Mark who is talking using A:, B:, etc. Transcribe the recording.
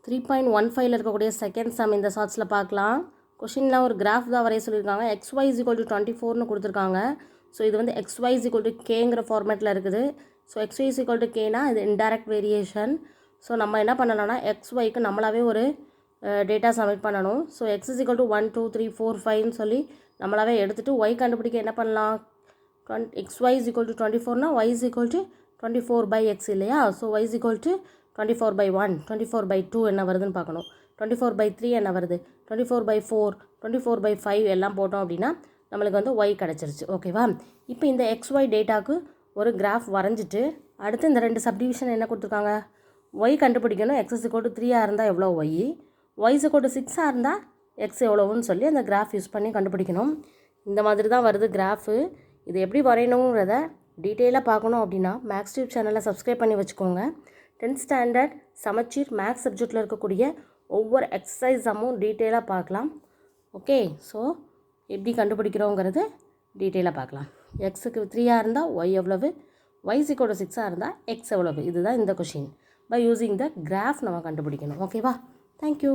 A: 3.15 இருக்கக்கூடிய second sum இந்த ஷார்ட்ஸில் பார்க்கலாம். கொஷினில் ஒரு கிராஃப் தான் வரைய சொல்லியிருக்காங்க. XY = 24ன்னு கொடுத்துருக்காங்க. ஸோ இது வந்து XY = Kங்கிற ஃபார்மேட்டில் இருக்குது. ஸோ XY = Kனா இது இன்டைரக்ட் வேரியேஷன். ஸோ நம்ம என்ன பண்ணலாம்னா XYக்கு நம்மளாவே ஒரு டேட்டா சப்மிட் பண்ணணும். ஸோ X = 1 2 3 4 5ன்னு சொல்லி நம்மளாவே எடுத்துகிட்டு Y கண்டுபிடிக்க என்ன பண்ணலாம்? XY = 24னா Y = 24/X இல்லையா? ஸோ Y = 24/1 24/2 என்ன வருதுன்னு பார்க்கணும். 24/3 என்ன வருது, 24/4 24/5 எல்லாம் போட்டோம் அப்படின்னா நம்மளுக்கு வந்து Y கிடச்சிருச்சு. ஓகேவா? இப்போ இந்த XY டேட்டாவுக்கு ஒரு கிராஃப் வரைஞ்சிட்டு அடுத்து இந்த ரெண்டு சப்டிவிஷன் என்ன கொடுத்துருக்காங்க, Y கண்டுபிடிக்கணும். X = 3 இருந்தால் எவ்வளோ Y, Y = 6 இருந்தால் X எவ்வளோன்னு சொல்லி அந்த கிராஃப் யூஸ் பண்ணி கண்டுபிடிக்கணும். இந்த மாதிரி தான் வருது கிராஃபு. இது எப்படி வரையணுங்கிறத டீட்டெயிலாக பார்க்கணும் அப்படின்னா மேக்ஸ் டியூப் சேனலை சப்ஸ்கிரைப் பண்ணி வச்சுக்கோங்க. 10th ஸ்டாண்டர்ட் சமச்சீர் மேக்ஸ் சப்ஜெக்டில் இருக்கக்கூடிய ஒவ்வொரு எக்ஸசைஸமும் டீட்டெயிலாக பார்க்கலாம். ஓகே, ஸோ எப்படி கண்டுபிடிக்கிறோங்கிறது டீட்டெயிலாக பார்க்கலாம். எக்ஸுக்கு 3 இருந்தால் ஒய் எவ்வளவு, Y = 6 இருந்தால் எக்ஸ் எவ்வளவு, இதுதான் இந்த question. By using the graph நம்ம கண்டுபிடிக்கணும். ஓகேவா? தேங்க்யூ.